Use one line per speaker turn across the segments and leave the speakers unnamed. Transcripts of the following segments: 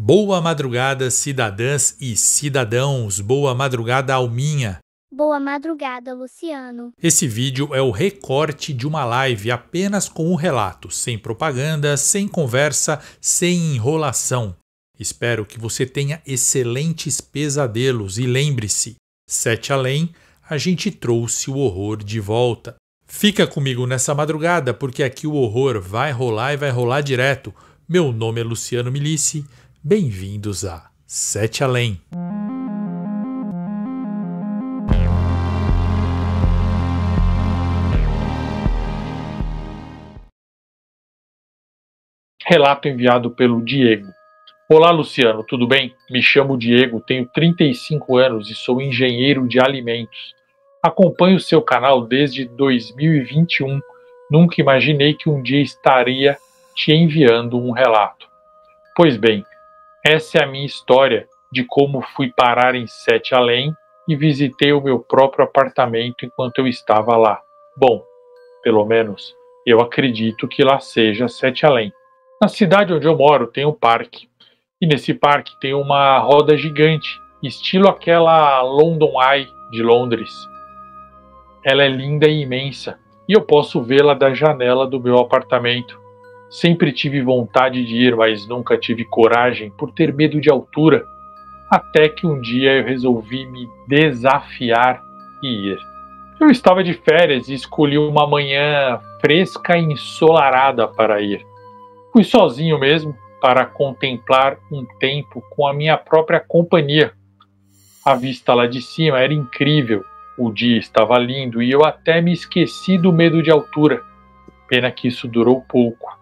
Boa madrugada, cidadãs e cidadãos. Boa madrugada, Alminha.
Boa madrugada, Luciano.
Esse vídeo é o recorte de uma live apenas com um relato, sem propaganda, sem conversa, sem enrolação. Espero que você tenha excelentes pesadelos e lembre-se, 7 além, a gente trouxe o horror de volta. Fica comigo nessa madrugada porque aqui o horror vai rolar e vai rolar direto. Meu nome é Luciano Milici. Bem-vindos a 7 Além.
Relato enviado pelo Diego. Olá, Luciano, tudo bem? Me chamo Diego, tenho 35 anos e sou engenheiro de alimentos. Acompanho seu canal desde 2021. Nunca imaginei que um dia estaria te enviando um relato. Pois bem, essa é a minha história de como fui parar em 7 Além e visitei o meu próprio apartamento enquanto eu estava lá. Bom, pelo menos eu acredito que lá seja 7 Além. Na cidade onde eu moro tem um parque, e nesse parque tem uma roda gigante, estilo aquela London Eye de Londres. Ela é linda e imensa, e eu posso vê-la da janela do meu apartamento. Sempre tive vontade de ir, mas nunca tive coragem por ter medo de altura, até que um dia eu resolvi me desafiar e ir. Eu estava de férias e escolhi uma manhã fresca e ensolarada para ir. Fui sozinho mesmo para contemplar um tempo com a minha própria companhia. A vista lá de cima era incrível, o dia estava lindo e eu até me esqueci do medo de altura. Pena que isso durou pouco.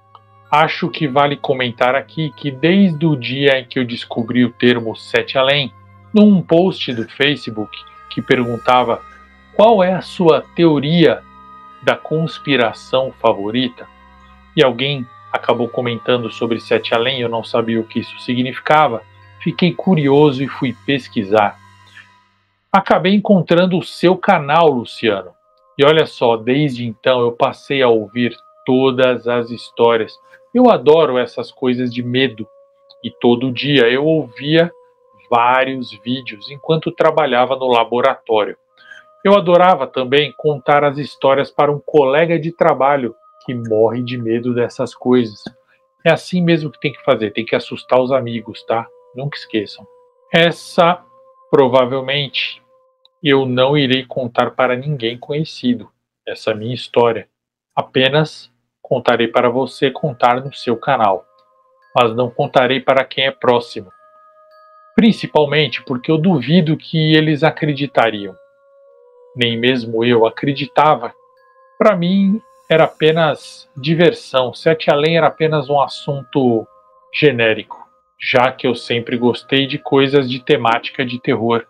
Acho que vale comentar aqui que desde o dia em que eu descobri o termo 7 Além, num post do Facebook que perguntava qual é a sua teoria da conspiração favorita, e alguém acabou comentando sobre 7 Além, eu não sabia o que isso significava, fiquei curioso e fui pesquisar. Acabei encontrando o seu canal, Luciano. E olha só, desde então eu passei a ouvir todas as histórias. Eu adoro essas coisas de medo. E todo dia eu ouvia vários vídeos enquanto trabalhava no laboratório. Eu adorava também contar as histórias para um colega de trabalho que morre de medo dessas coisas. É assim mesmo que tem que fazer, tem que assustar os amigos, tá? Nunca esqueçam. Essa, provavelmente, eu não irei contar para ninguém conhecido, essa minha história. Apenas contarei para você contar no seu canal, mas não contarei para quem é próximo. Principalmente porque eu duvido que eles acreditariam. Nem mesmo eu acreditava. Para mim, era apenas diversão. 7 Além era apenas um assunto genérico, já que eu sempre gostei de coisas de temática de terror.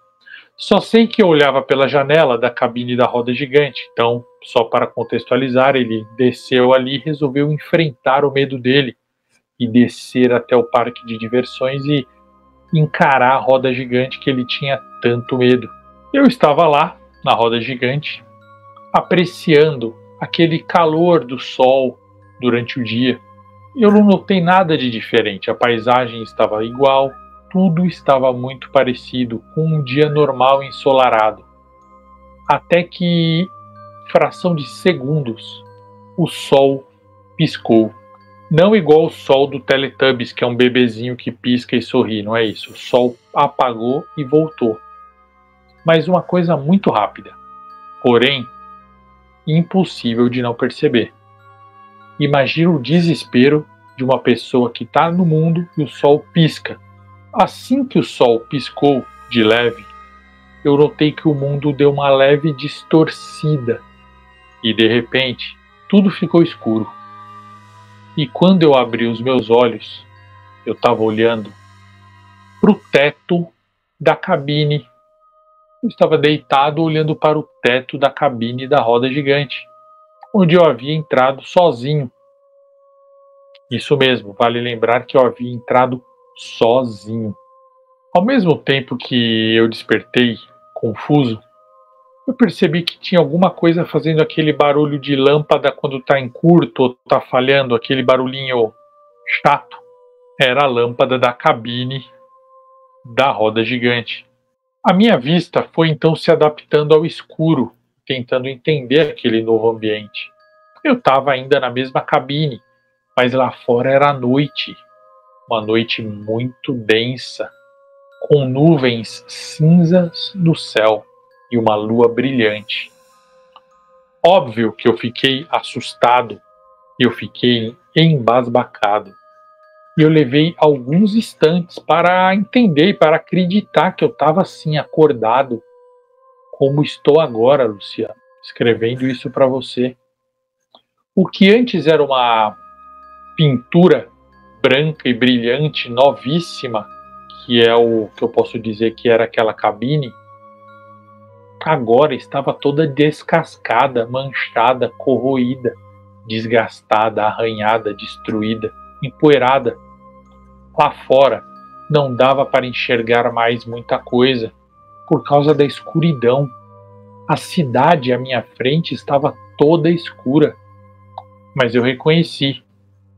Só sei que eu olhava pela janela da cabine da roda gigante, então, só para contextualizar, ele desceu ali e resolveu enfrentar o medo dele e descer até o parque de diversões e encarar a roda gigante que ele tinha tanto medo. Eu estava lá, na roda gigante, apreciando aquele calor do sol durante o dia. Eu não notei nada de diferente, a paisagem estava igual, tudo estava muito parecido com um dia normal ensolarado. Até que, fração de segundos, o sol piscou. Não igual o sol do Teletubbies, que é um bebezinho que pisca e sorri, não é isso. O sol apagou e voltou. Mas uma coisa muito rápida. Porém, impossível de não perceber. Imagina o desespero de uma pessoa que está no mundo e o sol pisca. Assim que o sol piscou de leve, eu notei que o mundo deu uma leve distorcida e de repente tudo ficou escuro. E quando eu abri os meus olhos, eu estava olhando para o teto da cabine. Eu estava deitado olhando para o teto da cabine da roda gigante, onde eu havia entrado sozinho. Isso mesmo, vale lembrar que eu havia entrado sozinho. Ao mesmo tempo que eu despertei, confuso, eu percebi que tinha alguma coisa fazendo aquele barulho de lâmpada quando está em curto ou está falhando, aquele barulhinho chato. era a lâmpada da cabine da roda gigante. A minha vista foi então se adaptando ao escuro, tentando entender aquele novo ambiente. Eu estava ainda na mesma cabine, mas lá fora era noite, uma noite muito densa, com nuvens cinzas no céu e uma lua brilhante. Óbvio que eu fiquei assustado, eu fiquei embasbacado. E eu levei alguns instantes para entender e para acreditar que eu estava assim, acordado, como estou agora, Luciano, escrevendo isso para você. O que antes era uma pintura branca e brilhante, novíssima, que é o que eu posso dizer que era aquela cabine, agora estava toda descascada, manchada, corroída, desgastada, arranhada, destruída, empoeirada. Lá fora não dava para enxergar mais muita coisa por causa da escuridão. A cidade à minha frente estava toda escura, mas eu reconheci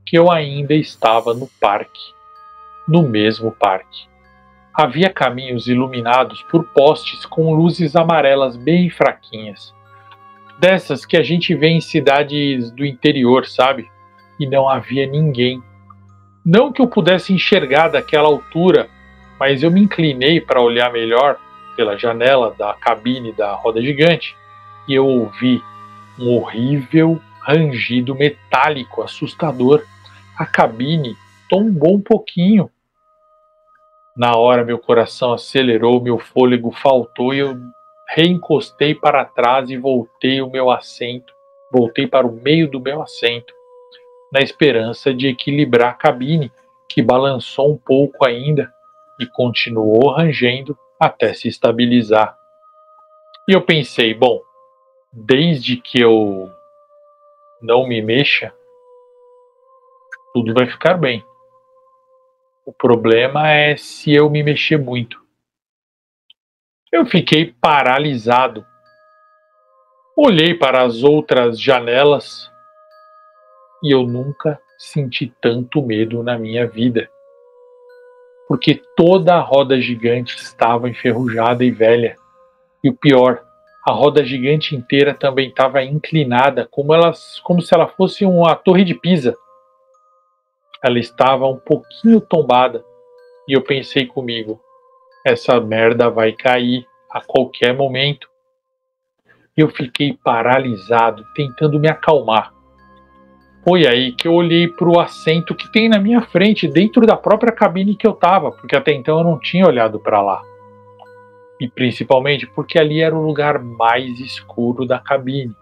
que eu ainda estava no parque, no mesmo parque. Havia caminhos iluminados por postes com luzes amarelas bem fraquinhas, dessas que a gente vê em cidades do interior, sabe? E não havia ninguém. Não que eu pudesse enxergar daquela altura, mas eu me inclinei para olhar melhor pela janela da cabine da roda gigante e eu ouvi um horrível rangido metálico assustador. A cabine tombou um pouquinho. Na hora meu coração acelerou, meu fôlego faltou e eu reencostei para trás e voltei para o meio do meu assento, na esperança de equilibrar a cabine, que balançou um pouco ainda e continuou rangendo até se estabilizar. E eu pensei, bom, desde que eu não me mexa, tudo vai ficar bem. O problema é se eu me mexer muito. Eu fiquei paralisado. Olhei para as outras janelas e eu nunca senti tanto medo na minha vida. Porque toda a roda gigante estava enferrujada e velha. E o pior, a roda gigante inteira também estava inclinada, como se ela fosse uma torre de Pisa. Ela estava um pouquinho tombada. E eu pensei comigo, essa merda vai cair a qualquer momento. Eu fiquei paralisado, tentando me acalmar. Foi aí que eu olhei para o assento que tem na minha frente, dentro da própria cabine que eu estava, porque até então eu não tinha olhado para lá. E principalmente porque ali era o lugar mais escuro da cabine.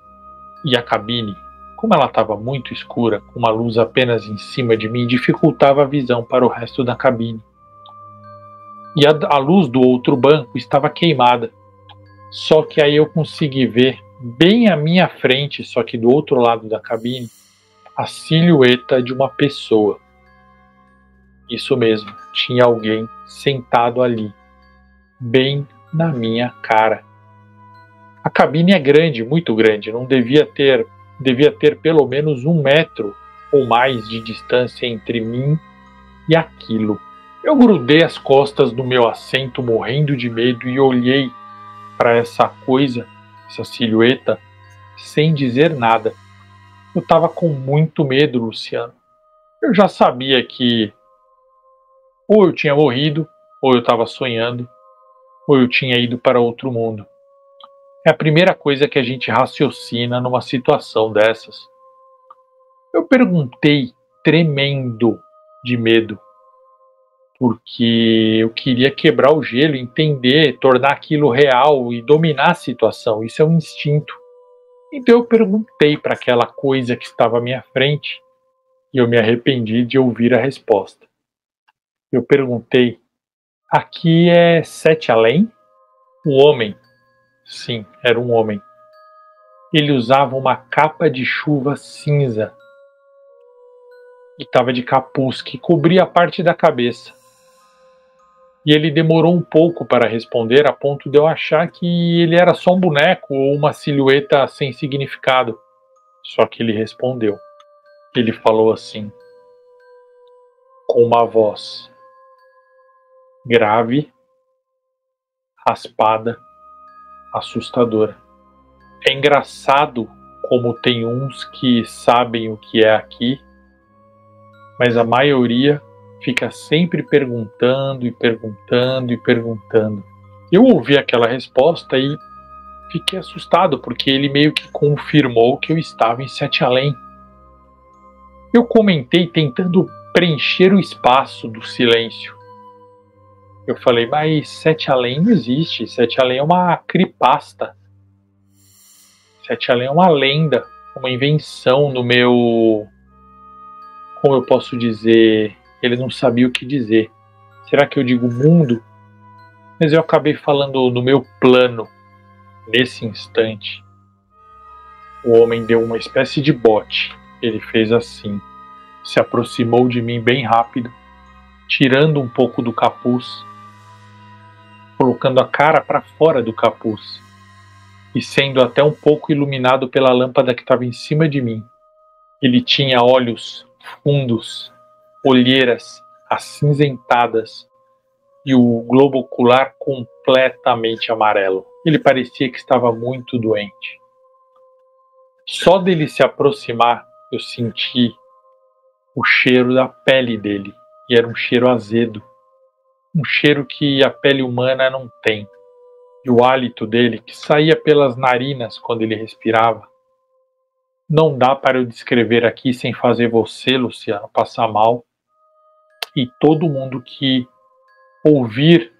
E a cabine, como ela estava muito escura, com uma luz apenas em cima de mim, dificultava a visão para o resto da cabine. E a luz do outro banco estava queimada. Só que aí eu consegui ver, bem à minha frente, só que do outro lado da cabine, a silhueta de uma pessoa. Isso mesmo, tinha alguém sentado ali, bem na minha cara. A cabine é grande, muito grande, não devia ter pelo menos 1 metro ou mais de distância entre mim e aquilo. Eu grudei as costas do meu assento morrendo de medo e olhei para essa coisa, essa silhueta, sem dizer nada. Eu estava com muito medo, Luciano. Eu já sabia que ou eu tinha morrido, ou eu estava sonhando, ou eu tinha ido para outro mundo. É a primeira coisa que a gente raciocina numa situação dessas. Eu perguntei, tremendo de medo, porque eu queria quebrar o gelo, entender, tornar aquilo real e dominar a situação. Isso é um instinto. Então eu perguntei para aquela coisa que estava à minha frente e eu me arrependi de ouvir a resposta. Eu perguntei, aqui é 7 além? O homem, sim, era um homem. Ele usava uma capa de chuva cinza e estava de capuz que cobria a parte da cabeça. E ele demorou um pouco para responder, a ponto de eu achar que ele era só um boneco ou uma silhueta sem significado. Só que ele respondeu. Ele falou assim: com uma voz grave, raspada, assustadora. É engraçado como tem uns que sabem o que é aqui, mas a maioria fica sempre perguntando e perguntando e perguntando. Eu ouvi aquela resposta e fiquei assustado, porque ele meio que confirmou que eu estava em Sete Além. Eu comentei tentando preencher o espaço do silêncio. Eu falei, mas Sete Além não existe, Sete Além é uma creepypasta. Sete Além é uma lenda, uma invenção no meu... Como eu posso dizer? Ele não sabia o que dizer. Será que eu digo mundo? Mas eu acabei falando no meu plano. Nesse instante, o homem deu uma espécie de bote. Ele fez assim, se aproximou de mim bem rápido, tirando um pouco do capuz, colocando a cara para fora do capuz e sendo até um pouco iluminado pela lâmpada que estava em cima de mim. Ele tinha olhos fundos, olheiras acinzentadas e o globo ocular completamente amarelo. Ele parecia que estava muito doente. Só dele se aproximar, eu senti o cheiro da pele dele, e era um cheiro azedo, um cheiro que a pele humana não tem. E o hálito dele, que saía pelas narinas quando ele respirava, não dá para eu descrever aqui sem fazer você, Luciano, passar mal, e todo mundo que ouvir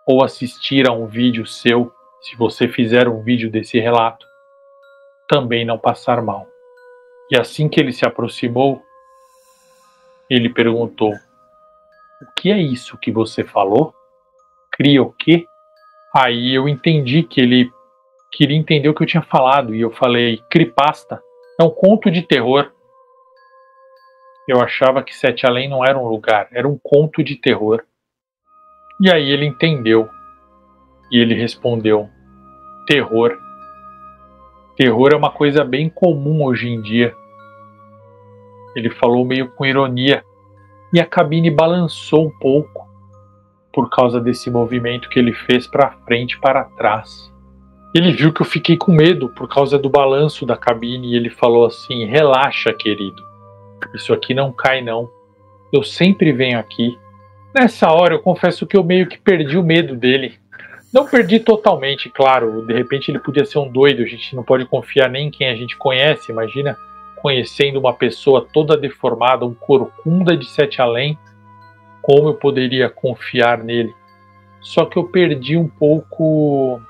ou assistir a um vídeo seu, se você fizer um vídeo desse relato, também não passar mal. E assim que ele se aproximou, ele perguntou: o que é isso que você falou? Cria o quê? Aí eu entendi que ele queria entender o que eu tinha falado, e eu falei: creepypasta, é um conto de terror. Eu achava que Sete Além não era um lugar, era um conto de terror. E aí ele entendeu, e ele respondeu: terror. Terror é uma coisa bem comum hoje em dia. Ele falou meio com ironia, e a cabine balançou um pouco por causa desse movimento que ele fez para frente e para trás. Ele viu que eu fiquei com medo por causa do balanço da cabine e ele falou assim: relaxa, querido, isso aqui não cai não, eu sempre venho aqui. Nessa hora eu confesso que eu meio que perdi o medo dele. Não perdi totalmente, claro, de repente ele podia ser um doido, a gente não pode confiar nem em quem a gente conhece, imagina conhecendo uma pessoa toda deformada, um corcunda de Sete Além, como eu poderia confiar nele? Só que eu perdi um pouco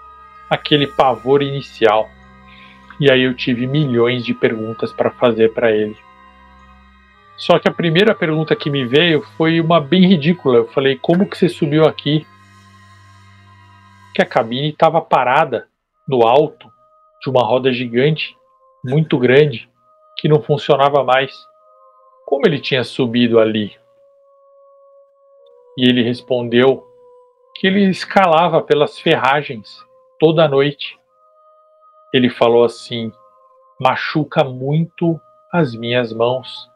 aquele pavor inicial, e aí eu tive milhões de perguntas para fazer para ele. Só que a primeira pergunta que me veio foi uma bem ridícula. Eu falei: como que você subiu aqui? Que a cabine estava parada no alto de uma roda gigante, muito grande, que não funcionava mais. Como ele tinha subido ali? E ele respondeu que ele escalava pelas ferragens toda noite. Ele falou assim: machuca muito as minhas mãos.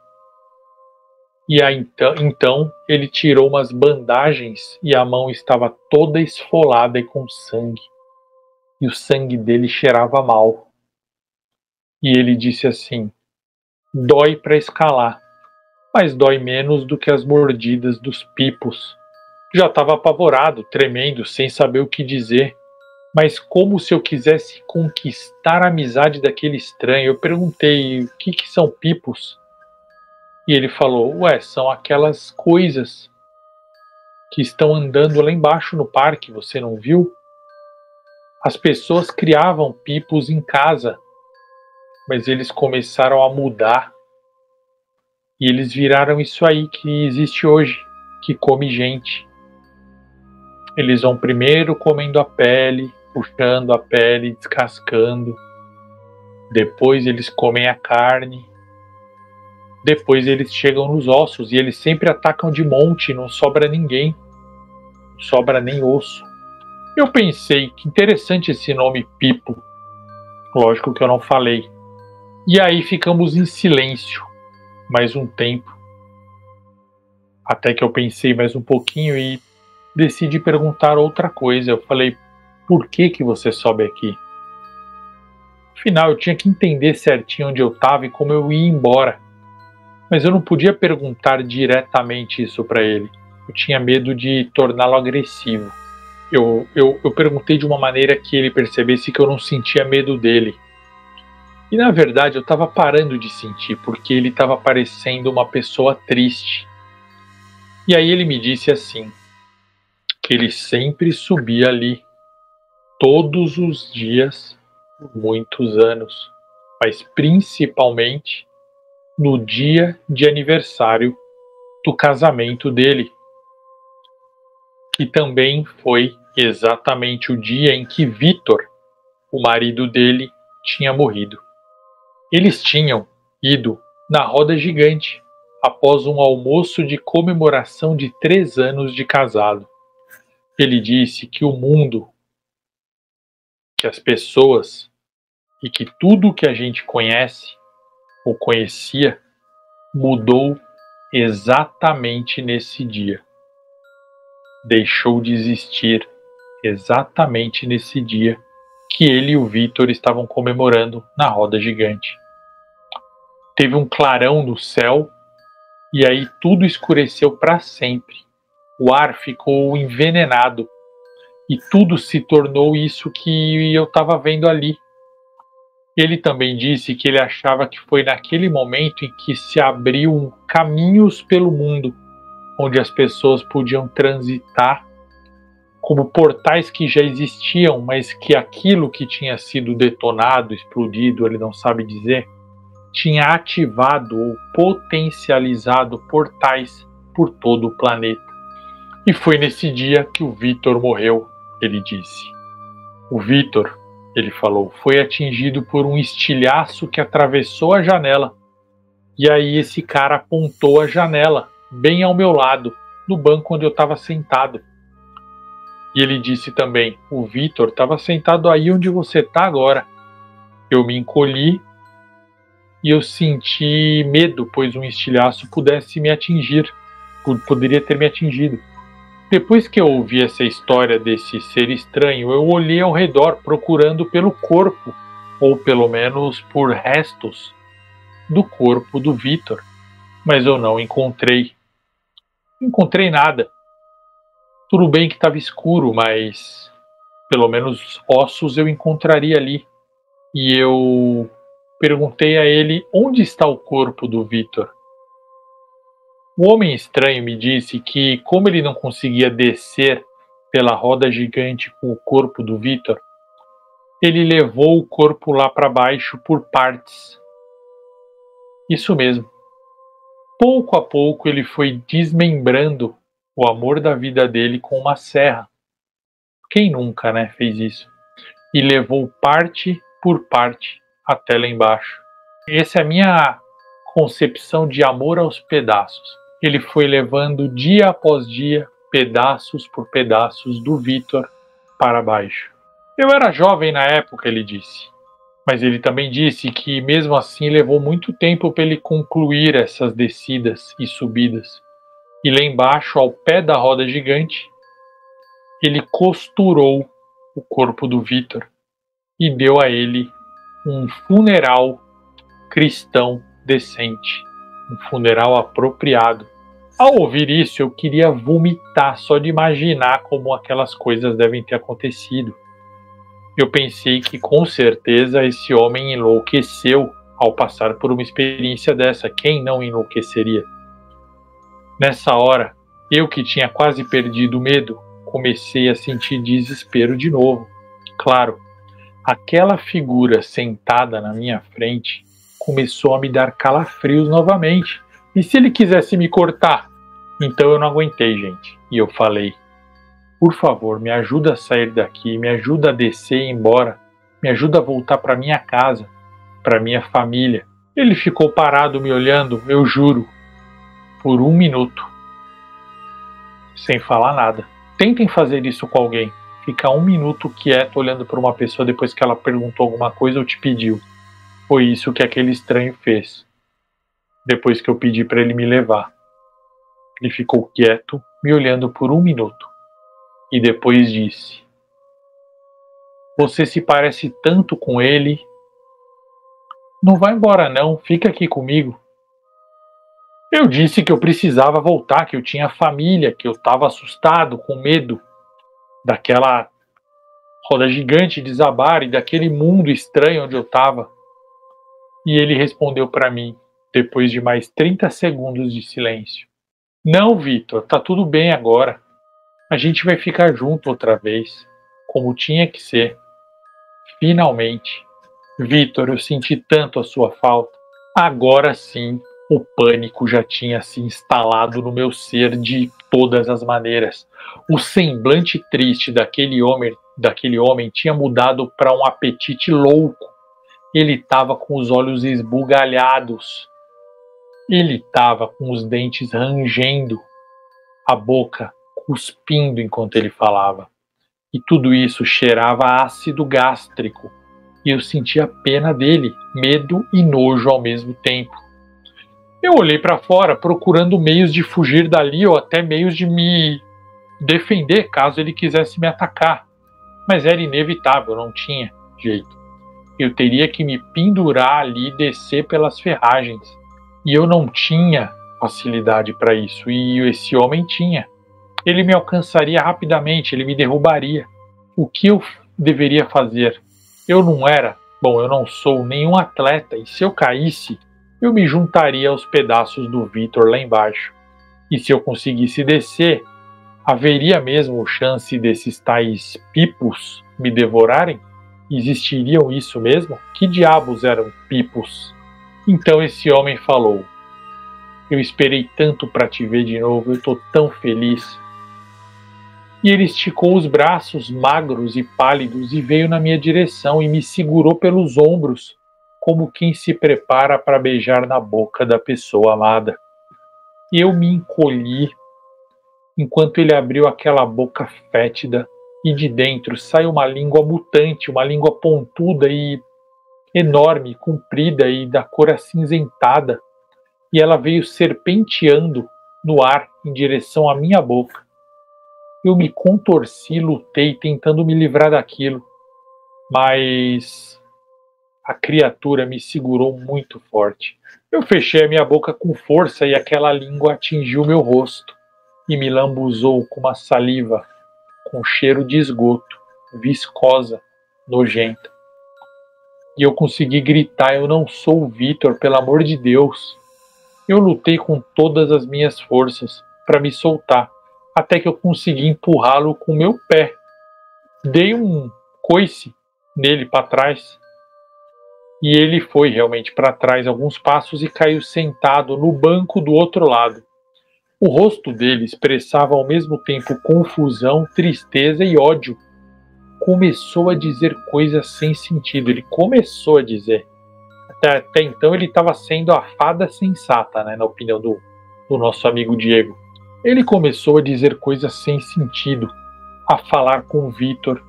E aí, então ele tirou umas bandagens e a mão estava toda esfolada e com sangue. E o sangue dele cheirava mal. E ele disse assim: dói para escalar, mas dói menos do que as mordidas dos pipos. Já estava apavorado, tremendo, sem saber o que dizer. Mas como se eu quisesse conquistar a amizade daquele estranho. Eu perguntei: o que são pipos? E ele falou: ué, são aquelas coisas que estão andando lá embaixo no parque, você não viu? As pessoas criavam pipos em casa, mas eles começaram a mudar. E eles viraram isso aí que existe hoje, que come gente. Eles vão primeiro comendo a pele, puxando a pele, descascando. Depois eles comem a carne. Depois eles chegam nos ossos e eles sempre atacam de monte, não sobra ninguém. Não sobra nem osso. Eu pensei, que interessante esse nome Pipo. Lógico que eu não falei. E aí ficamos em silêncio mais um tempo. Até que eu pensei mais um pouquinho e decidi perguntar outra coisa. Eu falei, por que você sobe aqui? Afinal, eu tinha que entender certinho onde eu estava e como eu ia embora. Mas eu não podia perguntar diretamente isso para ele. Eu tinha medo de torná-lo agressivo. Eu perguntei de uma maneira que ele percebesse que eu não sentia medo dele. E na verdade eu estava parando de sentir, porque ele estava parecendo uma pessoa triste. E aí ele me disse assim, que ele sempre subia ali, todos os dias, por muitos anos, mas principalmente no dia de aniversário do casamento dele, que também foi exatamente o dia em que Vitor, o marido dele, tinha morrido. Eles tinham ido na roda gigante após um almoço de comemoração de 3 anos de casado. Ele disse que o mundo, que as pessoas e que tudo que a gente conhece ou conhecia mudou exatamente nesse dia. Deixou de existir exatamente nesse dia que ele e o Vitor estavam comemorando na roda gigante. Teve um clarão no céu e aí tudo escureceu para sempre. O ar ficou envenenado e tudo se tornou isso que eu estava vendo ali. Ele também disse que ele achava que foi naquele momento em que se abriu caminhos pelo mundo, onde as pessoas podiam transitar como portais que já existiam, mas que aquilo que tinha sido detonado, explodido, ele não sabe dizer, tinha ativado ou potencializado portais por todo o planeta. E foi nesse dia que o Vitor morreu, ele disse. O Vitor, ele falou, foi atingido por um estilhaço que atravessou a janela. E aí esse cara apontou a janela, bem ao meu lado, no banco onde eu estava sentado. E ele disse também, o Vitor estava sentado aí onde você está agora. Eu me encolhi e eu senti medo, pois um estilhaço pudesse me atingir, poderia ter me atingido. Depois que eu ouvi essa história desse ser estranho, eu olhei ao redor procurando pelo corpo, ou pelo menos por restos do corpo do Vitor, mas eu não encontrei. Não encontrei nada. Tudo bem que estava escuro, mas pelo menos ossos eu encontraria ali. E eu perguntei a ele onde está o corpo do Vitor. O homem estranho me disse que, como ele não conseguia descer pela roda gigante com o corpo do Vitor, ele levou o corpo lá para baixo por partes. Isso mesmo. Pouco a pouco ele foi desmembrando o amor da vida dele com uma serra. Quem nunca, né, fez isso? E levou parte por parte até lá embaixo. Essa é a minha concepção de amor aos pedaços. Ele foi levando dia após dia, pedaços por pedaços do Vitor para baixo. Eu era jovem na época, ele disse. Mas ele também disse que mesmo assim levou muito tempo para ele concluir essas descidas e subidas. E lá embaixo, ao pé da roda gigante, ele costurou o corpo do Vitor e deu a ele um funeral cristão decente, um funeral apropriado. Ao ouvir isso, eu queria vomitar só de imaginar como aquelas coisas devem ter acontecido. Eu pensei que com certeza esse homem enlouqueceu ao passar por uma experiência dessa. Quem não enlouqueceria? Nessa hora, eu que tinha quase perdido o medo, comecei a sentir desespero de novo. Claro, aquela figura sentada na minha frente começou a me dar calafrios novamente. E se ele quisesse me cortar? Então eu não aguentei, gente. E eu falei, por favor, me ajuda a sair daqui, me ajuda a descer e ir embora, me ajuda a voltar para minha casa, para minha família. Ele ficou parado me olhando, eu juro, por 1 minuto, sem falar nada. Tentem fazer isso com alguém. Ficar 1 minuto quieto olhando para uma pessoa depois que ela perguntou alguma coisa ou te pediu. Foi isso que aquele estranho fez. Depois que eu pedi para ele me levar. Ele ficou quieto, me olhando por 1 minuto, e depois disse: Você se parece tanto com ele. Não vai embora não, fica aqui comigo. Eu disse que eu precisava voltar, que eu tinha família, que eu estava assustado, com medo daquela roda gigante desabar e daquele mundo estranho onde eu estava. E ele respondeu para mim, depois de mais 30 segundos de silêncio: Não, Vitor, tá tudo bem agora. A gente vai ficar junto outra vez, como tinha que ser. Finalmente. Vitor, eu senti tanto a sua falta. Agora sim, o pânico já tinha se instalado no meu ser de todas as maneiras. O semblante triste daquele homem tinha mudado para um apetite louco. Ele estava com os olhos esbugalhados. Ele estava com os dentes rangendo, a boca cuspindo enquanto ele falava. E tudo isso cheirava a ácido gástrico. E eu sentia pena dele, medo e nojo ao mesmo tempo. Eu olhei para fora, procurando meios de fugir dali ou até meios de me defender caso ele quisesse me atacar. Mas era inevitável, não tinha jeito. Eu teria que me pendurar ali e descer pelas ferragens. E eu não tinha facilidade para isso, e esse homem tinha. Ele me alcançaria rapidamente, ele me derrubaria. O que eu deveria fazer? Eu não sou nenhum atleta, e se eu caísse, eu me juntaria aos pedaços do Vitor lá embaixo. E se eu conseguisse descer, haveria mesmo chance desses tais pipos me devorarem? Existiriam isso mesmo? Que diabos eram pipos? Então esse homem falou: Eu esperei tanto para te ver de novo, eu estou tão feliz. E ele esticou os braços magros e pálidos e veio na minha direção e me segurou pelos ombros, como quem se prepara para beijar na boca da pessoa amada. Eu me encolhi enquanto ele abriu aquela boca fétida e de dentro saiu uma língua mutante, uma língua pontuda e enorme, comprida e da cor acinzentada, e ela veio serpenteando no ar em direção à minha boca. Eu me contorci, lutei, tentando me livrar daquilo, mas a criatura me segurou muito forte. Eu fechei a minha boca com força e aquela língua atingiu meu rosto e me lambuzou com uma saliva com cheiro de esgoto, viscosa, nojenta. E eu consegui gritar: Eu não sou o Vitor, pelo amor de Deus. Eu lutei com todas as minhas forças para me soltar, até que eu consegui empurrá-lo com o meu pé. Dei um coice nele para trás, e ele foi realmente para trás alguns passos e caiu sentado no banco do outro lado. O rosto dele expressava ao mesmo tempo confusão, tristeza e ódio. Começou a dizer coisas sem sentido, ele começou a dizer. Até então ele estava sendo a fada sensata, né, na opinião do nosso amigo Diego. Ele começou a dizer coisas sem sentido, a falar com o Vitor,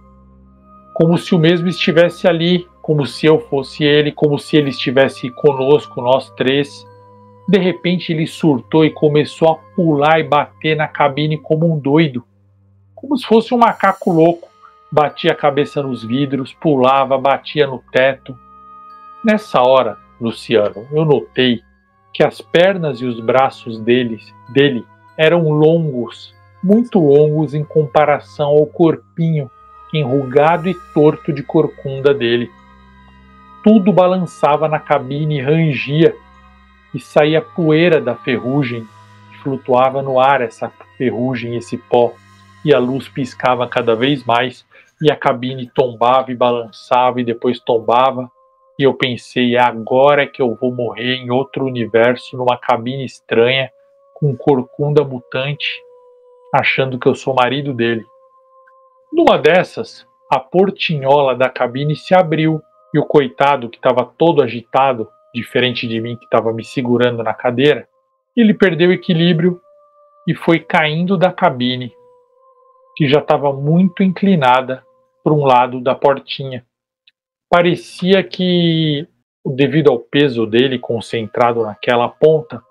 como se o mesmo estivesse ali, como se eu fosse ele, como se ele estivesse conosco, nós três. De repente ele surtou e começou a pular e bater na cabine como um doido, como se fosse um macaco louco. Batia a cabeça nos vidros, pulava, batia no teto. Nessa hora, Luciano, eu notei que as pernas e os braços dele eram longos, muito longos em comparação ao corpinho enrugado e torto de corcunda dele. Tudo balançava na cabine e rangia, e saía poeira da ferrugem, que flutuava no ar, essa ferrugem, esse pó, e a luz piscava cada vez mais, e a cabine tombava e balançava e depois tombava. E eu pensei: é agora que eu vou morrer em outro universo, numa cabine estranha, com corcunda mutante, achando que eu sou marido dele. Numa dessas, a portinhola da cabine se abriu e o coitado, que estava todo agitado, diferente de mim que estava me segurando na cadeira, ele perdeu o equilíbrio e foi caindo da cabine, que já estava muito inclinada para um lado da portinha. Parecia que, devido ao peso dele concentrado naquela ponta,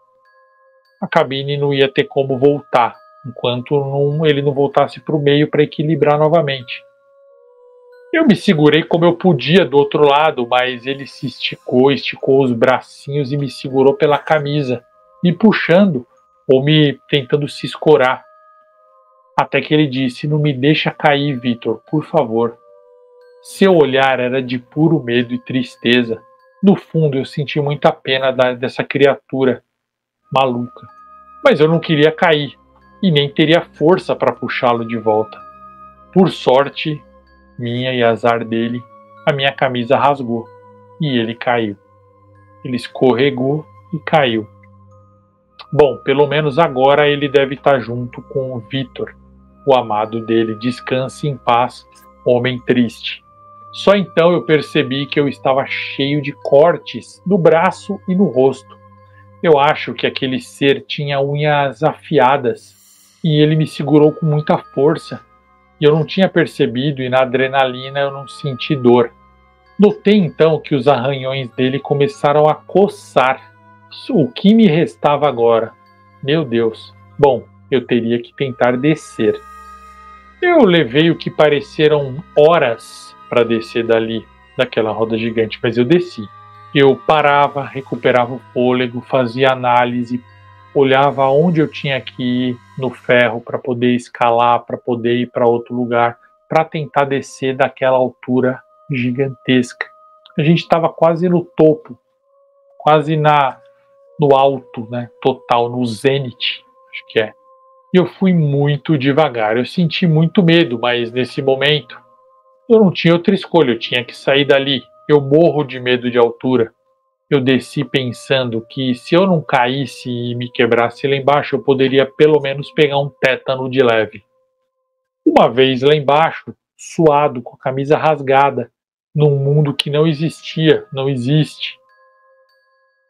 a cabine não ia ter como voltar, enquanto ele não voltasse para o meio para equilibrar novamente. Eu me segurei como eu podia do outro lado, mas ele se esticou os bracinhos e me segurou pela camisa, me puxando ou me tentando se escorar. Até que ele disse: "Não me deixa cair, Vitor, por favor." Seu olhar era de puro medo e tristeza. No fundo, eu senti muita pena dessa criatura maluca. Mas eu não queria cair e nem teria força para puxá-lo de volta. Por sorte minha e azar dele, a minha camisa rasgou e ele caiu. Ele escorregou e caiu. Bom, pelo menos agora ele deve estar junto com o Vitor, o amado dele. Descanse em paz, homem triste. Só então eu percebi que eu estava cheio de cortes no braço e no rosto. Eu acho que aquele ser tinha unhas afiadas e ele me segurou com muita força. E eu não tinha percebido e na adrenalina eu não senti dor. Notei então que os arranhões dele começaram a coçar. O que me restava agora? Meu Deus. Bom, eu teria que tentar descer. Eu levei o que pareceram horas para descer dali, daquela roda gigante, mas eu desci. Eu parava, recuperava o fôlego, fazia análise, olhava onde eu tinha que ir no ferro para poder escalar, para poder ir para outro lugar, para tentar descer daquela altura gigantesca. A gente estava quase no topo, quase no alto, né, total, no zênite, acho que é. E eu fui muito devagar, eu senti muito medo, mas nesse momento eu não tinha outra escolha, eu tinha que sair dali. Eu morro de medo de altura. Eu desci pensando que se eu não caísse e me quebrasse lá embaixo, eu poderia pelo menos pegar um tétano de leve. Uma vez lá embaixo, suado, com a camisa rasgada, num mundo que não existia, não existe,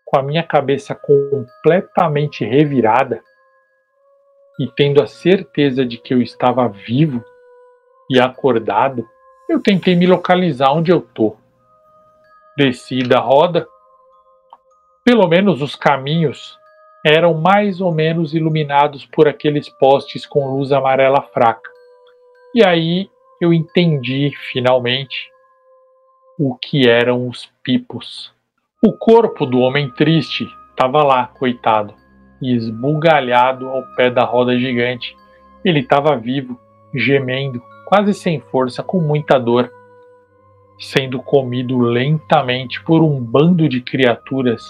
com a minha cabeça completamente revirada e tendo a certeza de que eu estava vivo e acordado, eu tentei me localizar onde eu tô. Desci da roda. Pelo menos os caminhos eram mais ou menos iluminados por aqueles postes com luz amarela fraca. E aí eu entendi finalmente o que eram os pipos. O corpo do homem triste estava lá, coitado, esbugalhado ao pé da roda gigante. Ele estava vivo, gemendo, quase sem força, com muita dor, sendo comido lentamente por um bando de criaturas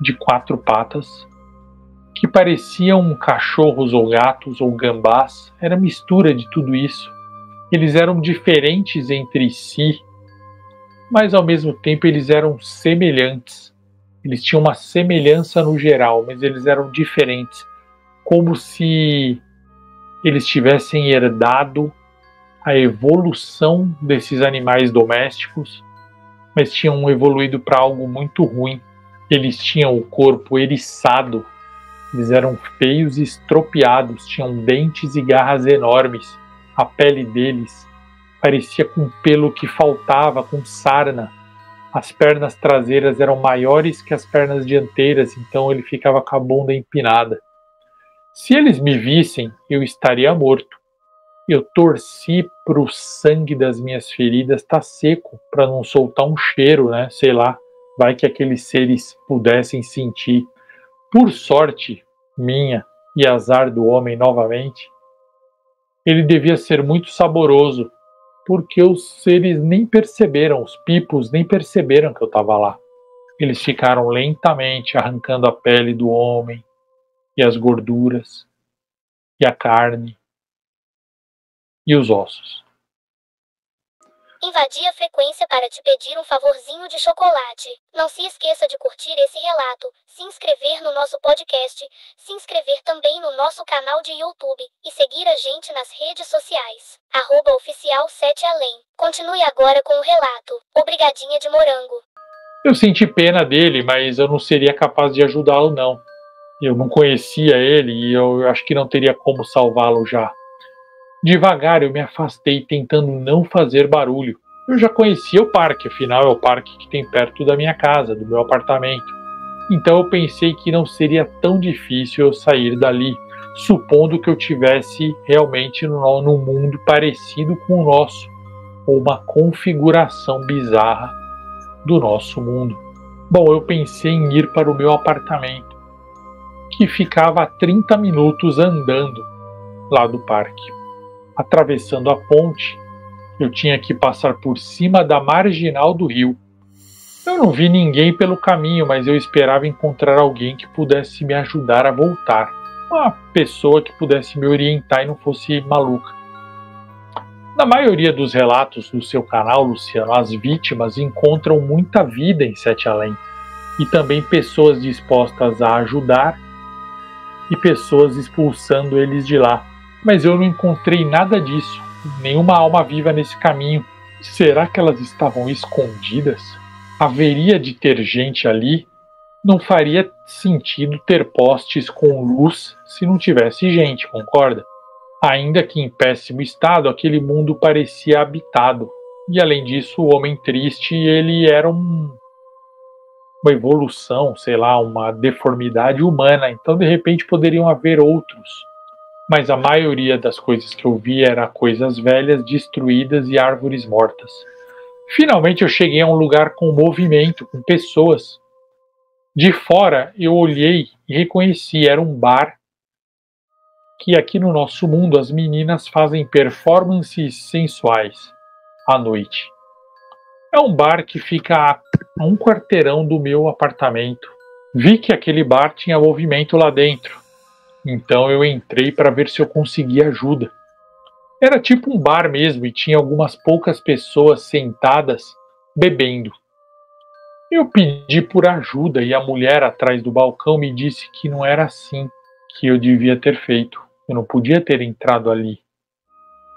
de 4 patas, que pareciam cachorros ou gatos ou gambás. Era mistura de tudo isso. Eles eram diferentes entre si, mas ao mesmo tempo eles eram semelhantes. Eles tinham uma semelhança no geral, mas eles eram diferentes, como se eles tivessem herdado a evolução desses animais domésticos, mas tinham evoluído para algo muito ruim. Eles tinham o corpo eriçado, eles eram feios e estropiados, tinham dentes e garras enormes. A pele deles parecia com pelo que faltava, com sarna. As pernas traseiras eram maiores que as pernas dianteiras, então ele ficava com a bunda empinada. Se eles me vissem, eu estaria morto. Eu torci para o sangue das minhas feridas estar seco, para não soltar um cheiro, né? Sei lá. Vai que aqueles seres pudessem sentir. Por sorte minha e azar do homem novamente, ele devia ser muito saboroso, porque os seres nem perceberam, os pipos nem perceberam que eu estava lá. Eles ficaram lentamente arrancando a pele do homem, e as gorduras, e a carne, e os ossos.
Invadi a frequência para te pedir um favorzinho de chocolate. Não se esqueça de curtir esse relato, se inscrever no nosso podcast, se inscrever também no nosso canal de YouTube e seguir a gente nas redes sociais. @oficial7além. Continue agora com o relato. Obrigadinha de morango.
Eu senti pena dele, mas eu não seria capaz de ajudá-lo não. Eu não conhecia ele e eu acho que não teria como salvá-lo já. Devagar eu me afastei, tentando não fazer barulho. Eu já conhecia o parque, afinal é o parque que tem perto da minha casa, do meu apartamento. Então eu pensei que não seria tão difícil eu sair dali, supondo que eu tivesse realmente num mundo parecido com o nosso, ou uma configuração bizarra do nosso mundo. Bom, eu pensei em ir para o meu apartamento, que ficava a 30 minutos andando lá do parque. Atravessando a ponte, eu tinha que passar por cima da marginal do rio. Eu não vi ninguém pelo caminho, mas eu esperava encontrar alguém que pudesse me ajudar a voltar. Uma pessoa que pudesse me orientar e não fosse maluca. Na maioria dos relatos do seu canal, Luciano, as vítimas encontram muita vida em Sete Além. E também pessoas dispostas a ajudar e pessoas expulsando eles de lá. Mas eu não encontrei nada disso, nenhuma alma viva nesse caminho. Será que elas estavam escondidas? Haveria de ter gente ali? Não faria sentido ter postes com luz se não tivesse gente, concorda? Ainda que em péssimo estado, aquele mundo parecia habitado. E além disso, o homem triste, ele era uma evolução, sei lá, uma deformidade humana. Então, de repente, poderiam haver outros. Mas a maioria das coisas que eu vi era coisas velhas, destruídas e árvores mortas. Finalmente eu cheguei a um lugar com movimento, com pessoas. De fora eu olhei e reconheci, era um bar que aqui no nosso mundo as meninas fazem performances sensuais à noite. É um bar que fica a um quarteirão do meu apartamento. Vi que aquele bar tinha movimento lá dentro, então eu entrei para ver se eu conseguia ajuda. Era tipo um bar mesmo e tinha algumas poucas pessoas sentadas bebendo. Eu pedi por ajuda e a mulher atrás do balcão me disse que não era assim que eu devia ter feito. Eu não podia ter entrado ali.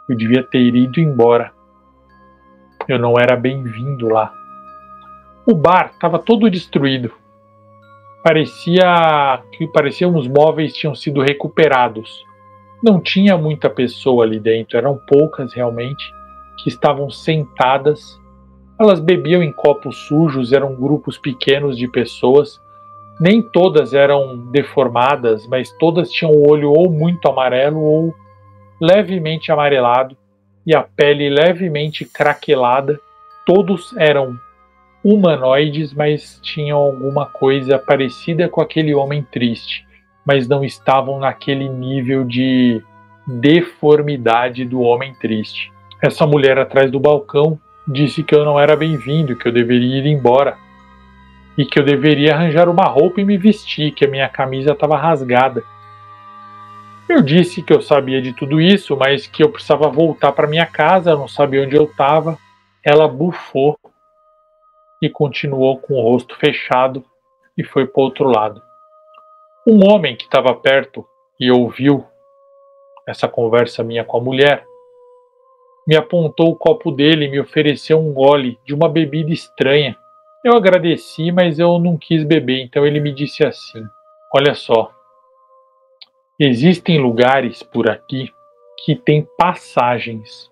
Eu devia ter ido embora. Eu não era bem-vindo lá. O bar estava todo destruído. Parecia que uns móveis tinham sido recuperados. Não tinha muita pessoa ali dentro, eram poucas realmente, que estavam sentadas. Elas bebiam em copos sujos, eram grupos pequenos de pessoas. Nem todas eram deformadas, mas todas tinham o olho ou muito amarelo ou levemente amarelado e a pele levemente craquelada. Todos eram humanoides, mas tinham alguma coisa parecida com aquele homem triste, mas não estavam naquele nível de deformidade do homem triste. Essa mulher atrás do balcão disse que eu não era bem-vindo, que eu deveria ir embora e que eu deveria arranjar uma roupa e me vestir, que a minha camisa estava rasgada. Eu disse que eu sabia de tudo isso, mas que eu precisava voltar para minha casa, eu não sabia onde eu estava. Ela bufou e continuou com o rosto fechado e foi para o outro lado. Um homem que estava perto e ouviu essa conversa minha com a mulher me apontou o copo dele e me ofereceu um gole de uma bebida estranha. Eu agradeci, mas eu não quis beber, então ele me disse assim: olha só, existem lugares por aqui que têm passagens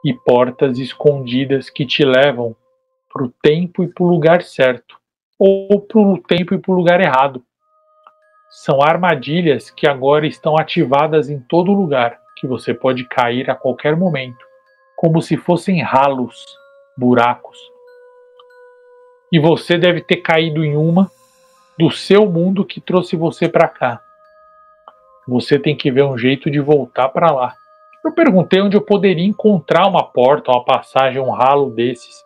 e portas escondidas que te levam para o tempo e para o lugar certo, ou para o tempo e para o lugar errado. São armadilhas que agora estão ativadas em todo lugar, que você pode cair a qualquer momento, como se fossem ralos, buracos. E você deve ter caído em uma do seu mundo que trouxe você para cá. Você tem que ver um jeito de voltar para lá. Eu perguntei onde eu poderia encontrar uma porta, uma passagem, um ralo desses.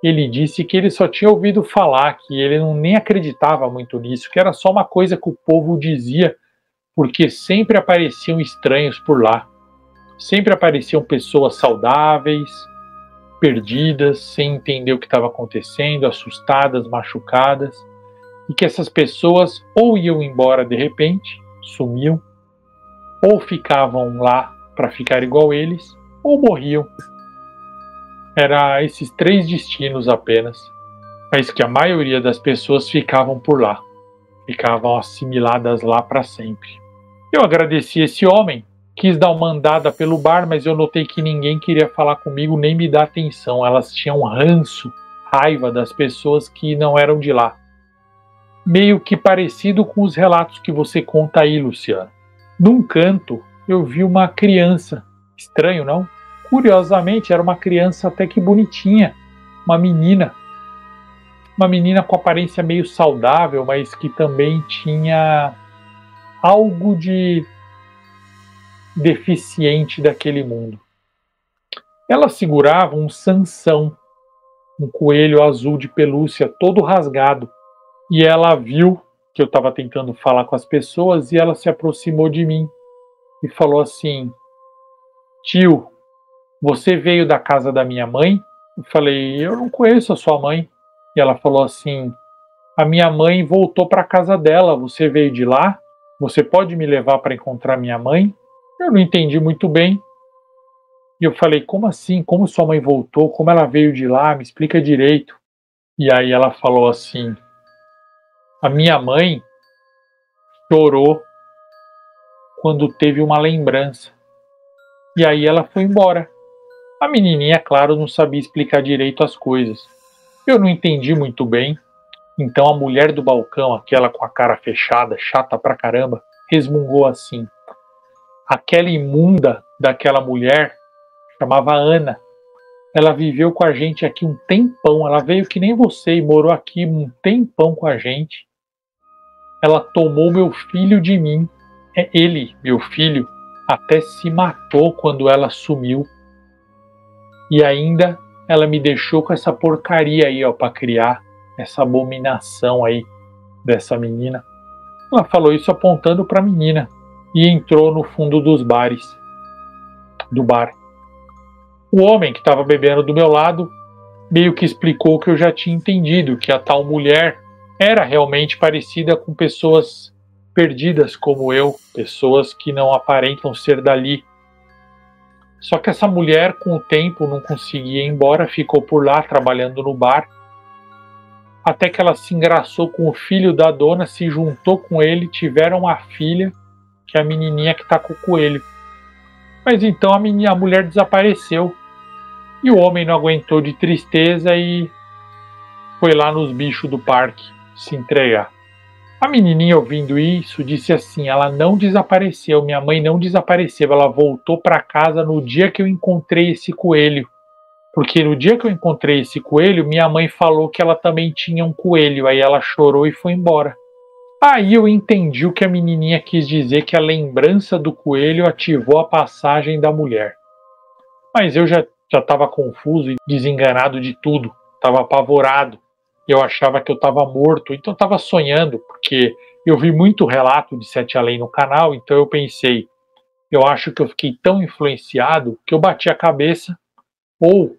Ele disse que ele só tinha ouvido falar, que ele nem acreditava muito nisso, que era só uma coisa que o povo dizia, porque sempre apareciam estranhos por lá. Sempre apareciam pessoas saudáveis, perdidas, sem entender o que estava acontecendo, assustadas, machucadas, e que essas pessoas ou iam embora de repente, sumiam, ou ficavam lá para ficar igual eles, ou morriam. Era esses três destinos apenas, mas que a maioria das pessoas ficavam por lá, ficavam assimiladas lá para sempre. Eu agradeci esse homem, quis dar uma andada pelo bar, mas eu notei que ninguém queria falar comigo nem me dar atenção. Elas tinham ranço, raiva das pessoas que não eram de lá. meio que parecido com os relatos que você conta aí, Luciano. Num canto, eu vi uma criança. Estranho, não? Curiosamente, era uma criança até que bonitinha. Uma menina. Uma menina com aparência meio saudável, mas que também tinha algo de deficiente daquele mundo. Ela segurava um Sansão, um coelho azul de pelúcia todo rasgado. E ela viu que eu estava tentando falar com as pessoas e ela se aproximou de mim e falou assim: tio, você veio da casa da minha mãe? Eu falei: eu não conheço a sua mãe. E ela falou assim: a minha mãe voltou para a casa dela, você veio de lá? Você pode me levar para encontrar minha mãe? Eu não entendi muito bem. E eu falei: como assim? Como sua mãe voltou? Como ela veio de lá? Me explica direito. E aí ela falou assim: a minha mãe chorou quando teve uma lembrança. E aí ela foi embora. A menininha, claro, não sabia explicar direito as coisas. Eu não entendi muito bem. Então a mulher do balcão, aquela com a cara fechada, chata pra caramba, resmungou assim: aquela imunda daquela mulher chamava Ana. Ela viveu com a gente aqui um tempão. Ela veio que nem você e morou aqui um tempão com a gente. Ela tomou meu filho de mim. Ele, meu filho, até se matou quando ela sumiu. E ainda ela me deixou com essa porcaria aí, ó, para criar essa abominação aí dessa menina. Ela falou isso apontando para a menina e entrou no fundo do bar. O homem que estava bebendo do meu lado meio que explicou que eu já tinha entendido, que a tal mulher era realmente parecida com pessoas perdidas como eu, pessoas que não aparentam ser dali. Só que essa mulher, com o tempo, não conseguia ir embora, ficou por lá trabalhando no bar, até que ela se engraçou com o filho da dona, se juntou com ele, tiveram uma filha, que é a menininha que está com o coelho. Mas então a mulher desapareceu. E o homem não aguentou de tristeza e foi lá nos bichos do parque se entregar. A menininha, ouvindo isso, disse assim: ela não desapareceu, minha mãe não desapareceu, ela voltou para casa no dia que eu encontrei esse coelho. Porque no dia que eu encontrei esse coelho, minha mãe falou que ela também tinha um coelho, aí ela chorou e foi embora. Aí eu entendi o que a menininha quis dizer, que a lembrança do coelho ativou a passagem da mulher. Mas eu já estava confuso e desenganado de tudo, estava apavorado. Eu achava que eu estava morto, então estava sonhando, porque eu vi muito relato de Sete Além no canal, então eu pensei, eu acho que eu fiquei tão influenciado que eu bati a cabeça, ou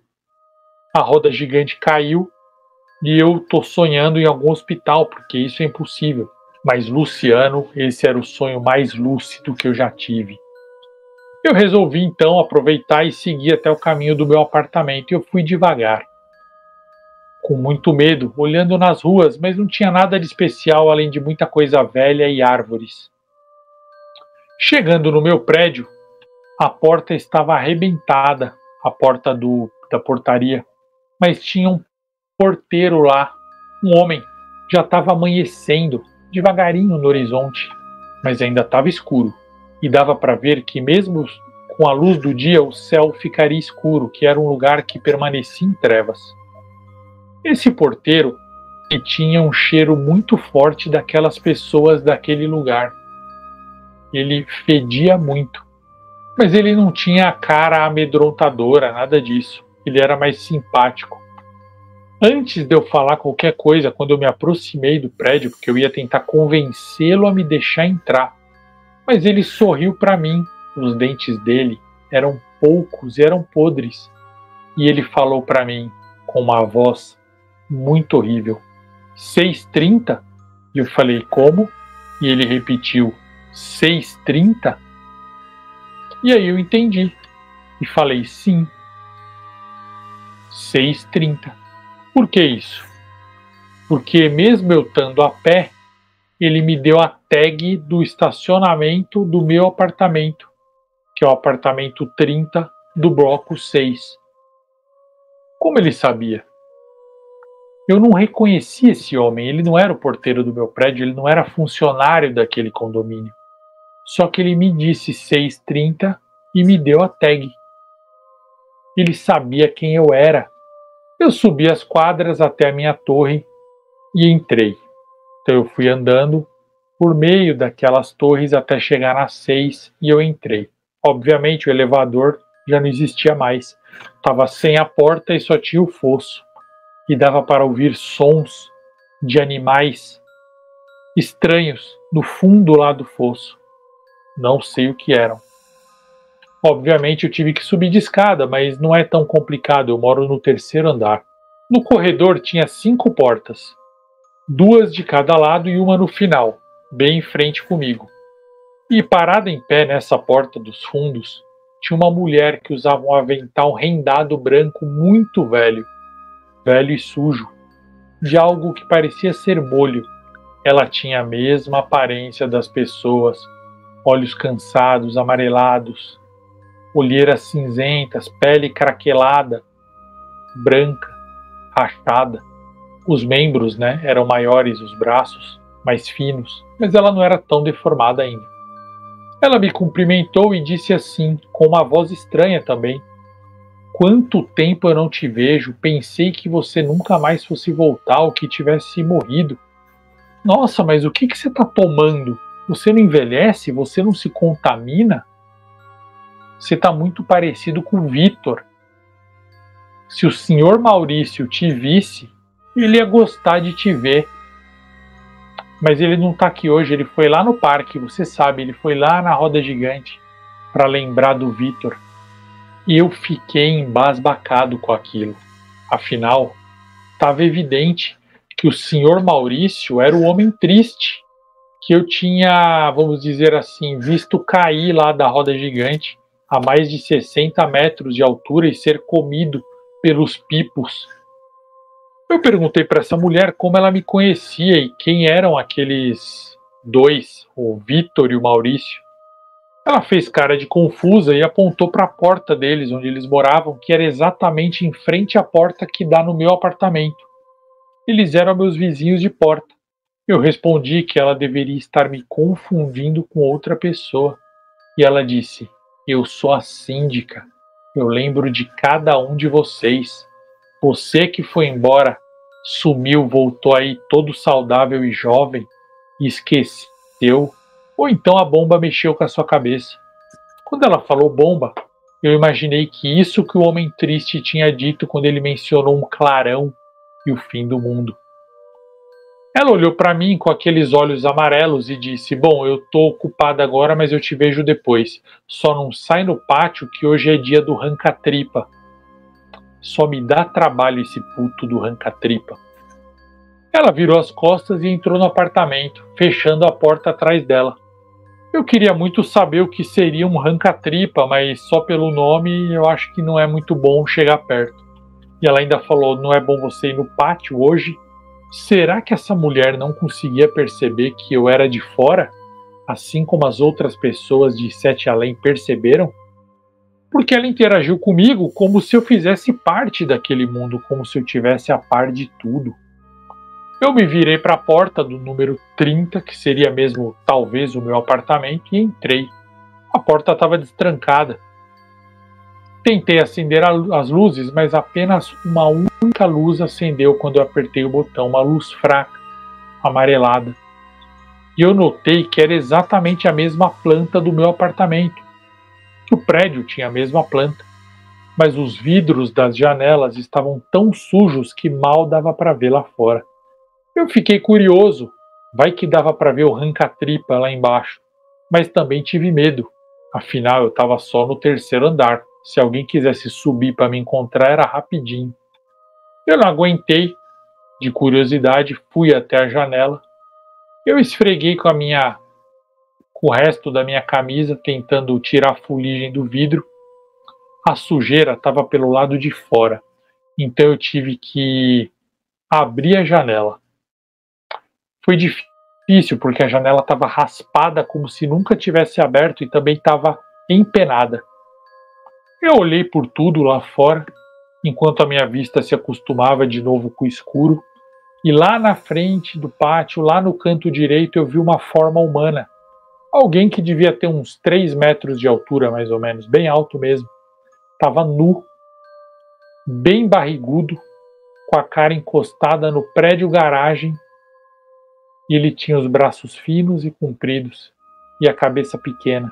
a roda gigante caiu e eu estou sonhando em algum hospital, porque isso é impossível. Mas Luciano, esse era o sonho mais lúcido que eu já tive. Eu resolvi então aproveitar e seguir até o caminho do meu apartamento, e eu fui devagar, com muito medo, olhando nas ruas, mas não tinha nada de especial além de muita coisa velha e árvores. Chegando no meu prédio, a porta estava arrebentada, a porta da portaria, mas tinha um porteiro lá, um homem. Já estava amanhecendo, devagarinho no horizonte, mas ainda estava escuro, e dava para ver que mesmo com a luz do dia o céu ficaria escuro, que era um lugar que permanecia em trevas. Esse porteiro tinha um cheiro muito forte daquelas pessoas daquele lugar. Ele fedia muito, mas ele não tinha a cara amedrontadora, nada disso. Ele era mais simpático. Antes de eu falar qualquer coisa, quando eu me aproximei do prédio, porque eu ia tentar convencê-lo a me deixar entrar, mas ele sorriu para mim. Os dentes dele eram poucos e eram podres. E ele falou para mim com uma voz muito horrível: 6h30? E eu falei: como? E ele repetiu: 6h30? E aí eu entendi e falei: sim, 6h30. Por que isso? Porque mesmo eu estando a pé, ele me deu a tag do estacionamento do meu apartamento, que é o apartamento 30 do bloco 6. Como ele sabia? Eu não reconheci esse homem, ele não era o porteiro do meu prédio, ele não era funcionário daquele condomínio. Só que ele me disse 6h30 e me deu a tag. Ele sabia quem eu era. Eu subi as quadras até a minha torre e entrei. Então eu fui andando por meio daquelas torres até chegar nas 6 e eu entrei. Obviamente o elevador já não existia mais. Estava sem a porta e só tinha o fosso. E dava para ouvir sons de animais estranhos no fundo lá do fosso. Não sei o que eram. Obviamente eu tive que subir de escada, mas não é tão complicado, eu moro no 3º andar. No corredor tinha 5 portas, 2 de cada lado e uma no final, bem em frente comigo. E parada em pé nessa porta dos fundos, tinha uma mulher que usava um avental rendado branco muito velho e sujo, de algo que parecia ser molho. Ela tinha a mesma aparência das pessoas, olhos cansados, amarelados, olheiras cinzentas, pele craquelada, branca, rachada. Os membros, eram maiores, os braços mais finos, mas ela não era tão deformada ainda. Ela me cumprimentou e disse assim, com uma voz estranha também: "Quanto tempo eu não te vejo, pensei que você nunca mais fosse voltar ou que tivesse morrido. Nossa, mas o que você está tomando? Você não envelhece? Você não se contamina? Você está muito parecido com o Vitor. Se o senhor Maurício te visse, ele ia gostar de te ver. Mas ele não está aqui hoje, ele foi lá no parque, você sabe, ele foi lá na roda gigante para lembrar do Vitor." E eu fiquei embasbacado com aquilo. Afinal, estava evidente que o senhor Maurício era o homem triste que eu tinha, vamos dizer assim, visto cair lá da roda gigante a mais de 60 metros de altura e ser comido pelos pipos. Eu perguntei para essa mulher como ela me conhecia e quem eram aqueles dois, o Vitor e o Maurício. Ela fez cara de confusa e apontou para a porta deles, onde eles moravam, que era exatamente em frente à porta que dá no meu apartamento. Eles eram meus vizinhos de porta. Eu respondi que ela deveria estar me confundindo com outra pessoa. E ela disse: "Eu sou a síndica. Eu lembro de cada um de vocês. Você que foi embora, sumiu, voltou aí todo saudável e jovem, e esqueceu. Ou então a bomba mexeu com a sua cabeça." Quando ela falou bomba, eu imaginei que isso que o homem triste tinha dito quando ele mencionou um clarão e o fim do mundo. Ela olhou para mim com aqueles olhos amarelos e disse: "Bom, eu tô ocupada agora, mas eu te vejo depois. Só não sai no pátio que hoje é dia do ranca-tripa. Só me dá trabalho esse puto do ranca-tripa." Ela virou as costas e entrou no apartamento, fechando a porta atrás dela. Eu queria muito saber o que seria um ranca-tripa, mas só pelo nome eu acho que não é muito bom chegar perto. E ela ainda falou: "Não é bom você ir no pátio hoje?" Será que essa mulher não conseguia perceber que eu era de fora, assim como as outras pessoas de Sete Além perceberam? Porque ela interagiu comigo como se eu fizesse parte daquele mundo, como se eu tivesse a par de tudo. Eu me virei para a porta do número 30, que seria mesmo talvez o meu apartamento, e entrei. A porta estava destrancada. Tentei acender as luzes, mas apenas uma única luz acendeu quando eu apertei o botão, uma luz fraca, amarelada. E eu notei que era exatamente a mesma planta do meu apartamento, que o prédio tinha a mesma planta, mas os vidros das janelas estavam tão sujos que mal dava para ver lá fora. Eu fiquei curioso, vai que dava para ver o ranca-tripa lá embaixo, mas também tive medo, afinal eu estava só no 3º andar. Se alguém quisesse subir para me encontrar, era rapidinho. Eu não aguentei, de curiosidade, fui até a janela. Eu esfreguei com o resto da minha camisa, tentando tirar a fuligem do vidro. A sujeira estava pelo lado de fora, então eu tive que abrir a janela. Foi difícil, porque a janela estava raspada como se nunca tivesse aberto e também estava empenada. Eu olhei por tudo lá fora, enquanto a minha vista se acostumava de novo com o escuro, E lá na frente do pátio, lá no canto direito, eu vi uma forma humana. Alguém que devia ter uns 3 metros de altura, mais ou menos, bem alto mesmo. Estava nu, bem barrigudo, com a cara encostada no prédio garagem, e ele tinha os braços finos e compridos e a cabeça pequena.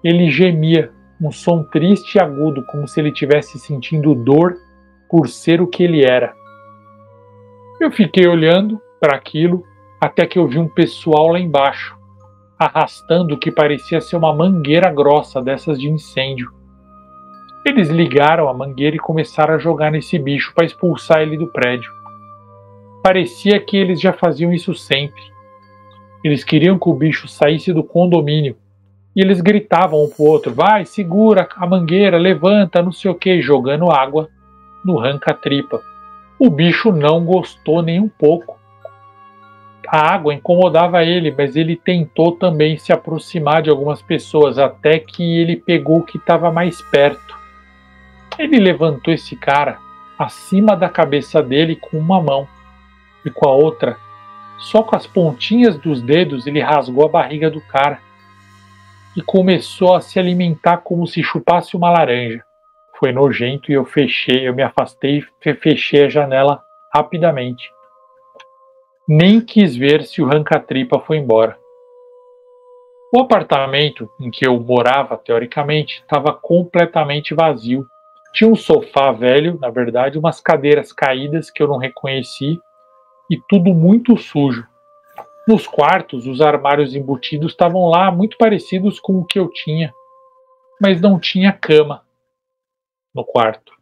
Ele gemia, um som triste e agudo, como se ele estivesse sentindo dor por ser o que ele era. Eu fiquei olhando para aquilo até que eu vi um pessoal lá embaixo, arrastando o que parecia ser uma mangueira grossa dessas de incêndio. Eles ligaram a mangueira e começaram a jogar nesse bicho para expulsar ele do prédio. Parecia que eles já faziam isso sempre. Eles queriam que o bicho saísse do condomínio. E eles gritavam um pro outro: vai, segura a mangueira, levanta, não sei o que, jogando água no ranca-tripa. O bicho não gostou nem um pouco. A água incomodava ele, mas ele tentou também se aproximar de algumas pessoas, até que ele pegou o que estava mais perto. Ele levantou esse cara acima da cabeça dele com uma mão, e com a outra, só com as pontinhas dos dedos, ele rasgou a barriga do cara e começou a se alimentar como se chupasse uma laranja. Foi nojento e eu me afastei e fechei a janela rapidamente. Nem quis ver se o ranca-tripa foi embora. O apartamento em que eu morava, teoricamente, estava completamente vazio. Tinha um sofá velho, na verdade, umas cadeiras caídas que eu não reconheci e tudo muito sujo. Nos quartos, os armários embutidos estavam lá muito parecidos com o que eu tinha, mas não tinha cama no quarto.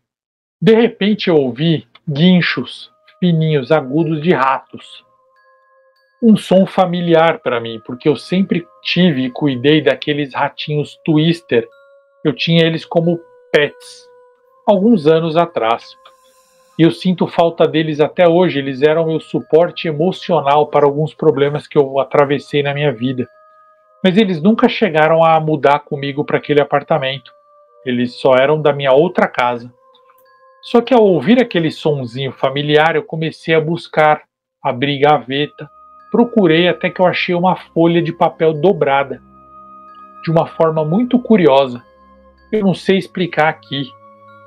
De repente eu ouvi guinchos fininhos, agudos de ratos. Um som familiar para mim, porque eu sempre tive e cuidei daqueles ratinhos twister. Eu tinha eles como pets, alguns anos atrás. E eu sinto falta deles até hoje. Eles eram meu suporte emocional para alguns problemas que eu atravessei na minha vida. Mas eles nunca chegaram a mudar comigo para aquele apartamento. Eles só eram da minha outra casa. Só que ao ouvir aquele sonzinho familiar, eu comecei a buscar, abrir gaveta. Procurei até que eu achei uma folha de papel dobrada, de uma forma muito curiosa. Eu não sei explicar aqui,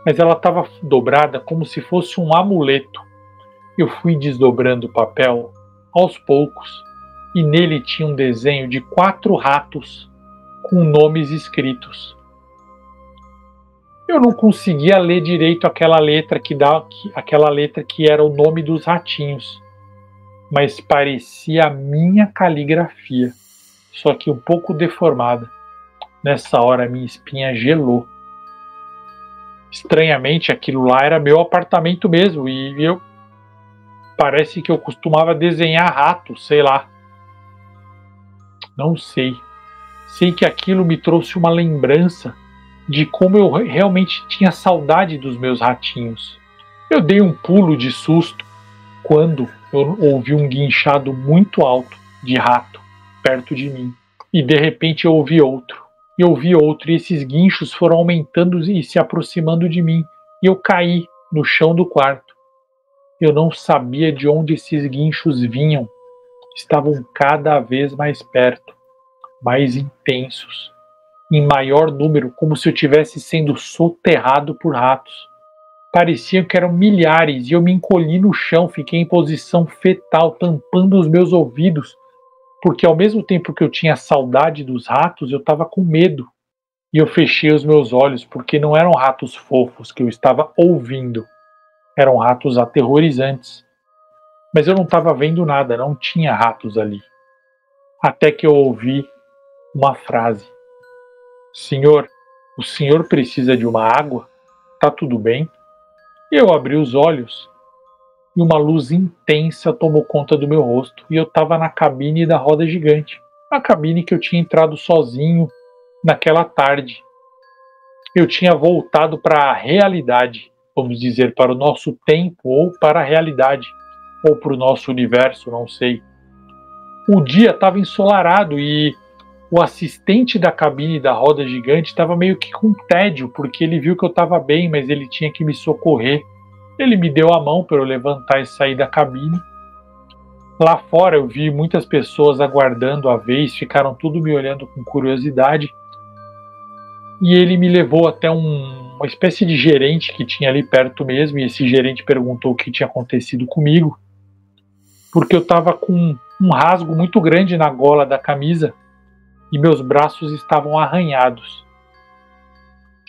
mas ela estava dobrada como se fosse um amuleto. Eu fui desdobrando o papel aos poucos, e nele tinha um desenho de 4 ratos com nomes escritos. Eu não conseguia ler direito aquela letra que era o nome dos ratinhos, mas parecia a minha caligrafia, só que um pouco deformada. Nessa hora minha espinha gelou. Estranhamente, aquilo lá era meu apartamento mesmo, e parece que eu costumava desenhar ratos, sei lá. Não sei. Sei que aquilo me trouxe uma lembrança de como eu realmente tinha saudade dos meus ratinhos. Eu dei um pulo de susto quando eu ouvi um guinchado muito alto de rato perto de mim. E de repente eu ouvi outro. E ouvi outro, e esses guinchos foram aumentando e se aproximando de mim. E eu caí no chão do quarto. Eu não sabia de onde esses guinchos vinham. Estavam cada vez mais perto, mais intensos, em maior número, como se eu estivesse sendo soterrado por ratos. Pareciam que eram milhares, e eu me encolhi no chão, fiquei em posição fetal, tampando os meus ouvidos, porque ao mesmo tempo que eu tinha saudade dos ratos, eu estava com medo. E eu fechei os meus olhos, porque não eram ratos fofos que eu estava ouvindo, eram ratos aterrorizantes. Mas eu não estava vendo nada, não tinha ratos ali. Até que eu ouvi uma frase: Senhor, o senhor precisa de uma água? Tá tudo bem? E eu abri os olhos e uma luz intensa tomou conta do meu rosto, e eu estava na cabine da roda gigante, a cabine que eu tinha entrado sozinho naquela tarde. Eu tinha voltado para a realidade, vamos dizer, para o nosso tempo, ou para a realidade, ou para o nosso universo, não sei. O dia estava ensolarado e o assistente da cabine da roda gigante estava meio que com tédio, porque ele viu que eu estava bem, mas ele tinha que me socorrer. Ele me deu a mão para eu levantar e sair da cabine, Lá fora eu vi muitas pessoas aguardando a vez, ficaram tudo me olhando com curiosidade. E ele me levou até uma espécie de gerente que tinha ali perto mesmo, e esse gerente perguntou o que tinha acontecido comigo, porque eu estava com um rasgo muito grande na gola da camisa e meus braços estavam arranhados.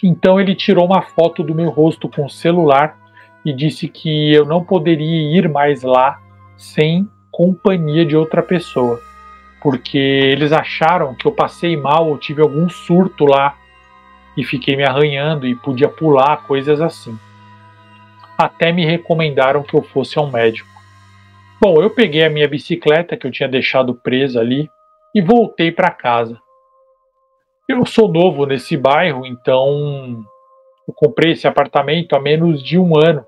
Então ele tirou uma foto do meu rosto com o celular e disse que eu não poderia ir mais lá sem companhia de outra pessoa, porque eles acharam que eu passei mal ou tive algum surto lá e fiquei me arranhando e podia pular, coisas assim. Até me recomendaram que eu fosse a um médico. Bom, eu peguei a minha bicicleta que eu tinha deixado presa ali e voltei para casa. Eu sou novo nesse bairro, então eu comprei esse apartamento há menos de um ano,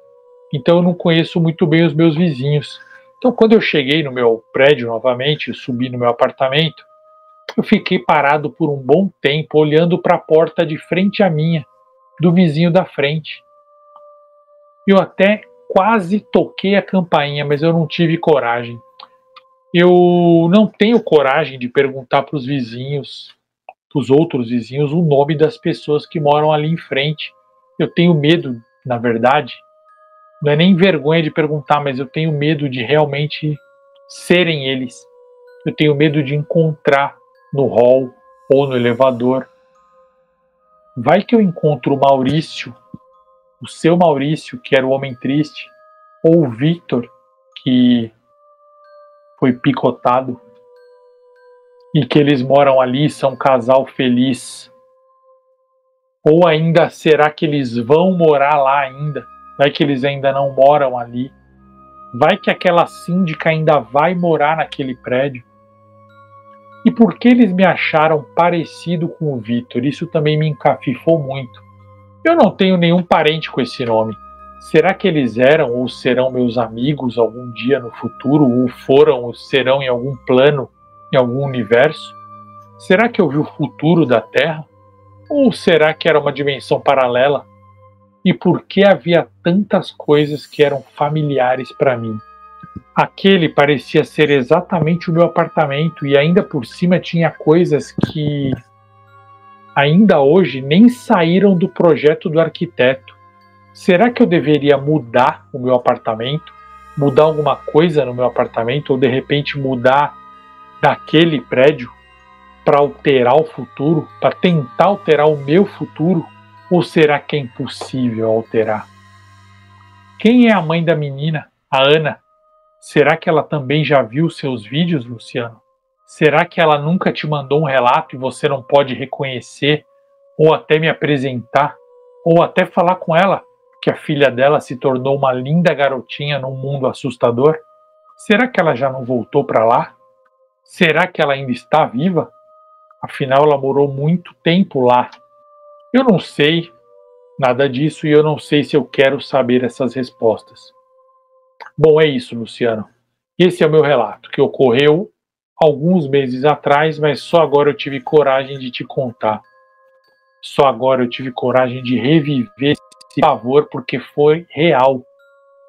então eu não conheço muito bem os meus vizinhos. Então quando eu cheguei no meu prédio novamente, eu subi no meu apartamento, eu fiquei parado por um bom tempo olhando para a porta de frente à minha, do vizinho da frente. Eu até quase toquei a campainha, mas eu não tive coragem. Eu não tenho coragem de perguntar para os vizinhos, para os outros vizinhos, o nome das pessoas que moram ali em frente. Eu tenho medo, na verdade, não é nem vergonha de perguntar, mas eu tenho medo de realmente serem eles. Eu tenho medo de encontrar no hall ou no elevador. Vai que eu encontro o Maurício, o seu Maurício, que era o homem triste, ou o Victor, que foi picotado, e que eles moram ali, são um casal feliz. Ou ainda, será que eles vão morar lá ainda? Vai que eles ainda não moram ali? Vai que aquela síndica ainda vai morar naquele prédio? E por que eles me acharam parecido com o Victor? Isso também me encafifou muito. Eu não tenho nenhum parente com esse nome. Será que eles eram ou serão meus amigos algum dia no futuro? Ou foram ou serão em algum plano, em algum universo? Será que eu vi o futuro da Terra? Ou será que era uma dimensão paralela? E por que havia tantas coisas que eram familiares para mim? Aquele parecia ser exatamente o meu apartamento e ainda por cima tinha coisas que ainda hoje nem saíram do projeto do arquiteto. Será que eu deveria mudar o meu apartamento? Mudar alguma coisa no meu apartamento? Ou de repente mudar daquele prédio para alterar o futuro? Para tentar alterar o meu futuro? Ou será que é impossível alterar? Quem é a mãe da menina, a Ana? Será que ela também já viu seus vídeos, Luciano? Será que ela nunca te mandou um relato e você não pode reconhecer, ou até me apresentar, ou até falar com ela que a filha dela se tornou uma linda garotinha num mundo assustador? Será que ela já não voltou para lá? Será que ela ainda está viva? Afinal, ela morou muito tempo lá. Eu não sei nada disso e eu não sei se eu quero saber essas respostas. Bom, é isso, Luciano. Esse é o meu relato, que ocorreu alguns meses atrás, mas só agora eu tive coragem de te contar. Só agora eu tive coragem de reviver esse pavor, porque foi real.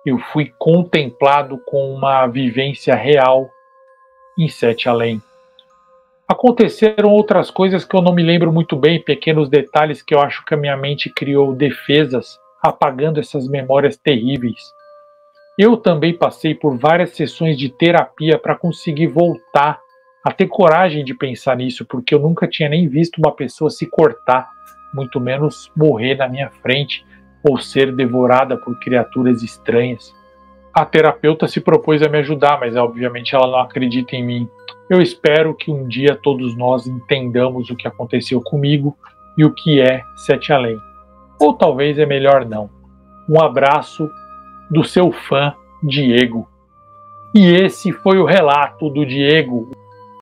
Eu fui contemplado com uma vivência real em Sete Além. Aconteceram outras coisas que eu não me lembro muito bem, pequenos detalhes que eu acho que a minha mente criou defesas, apagando essas memórias terríveis. Eu também passei por várias sessões de terapia para conseguir voltar a ter coragem de pensar nisso, porque eu nunca tinha nem visto uma pessoa se cortar, muito menos morrer na minha frente ou ser devorada por criaturas estranhas. A terapeuta se propôs a me ajudar, mas obviamente ela não acredita em mim. Eu espero que um dia todos nós entendamos o que aconteceu comigo e o que é Sete Além. Ou talvez é melhor não. Um abraço do seu fã, Diego. E esse foi o relato do Diego.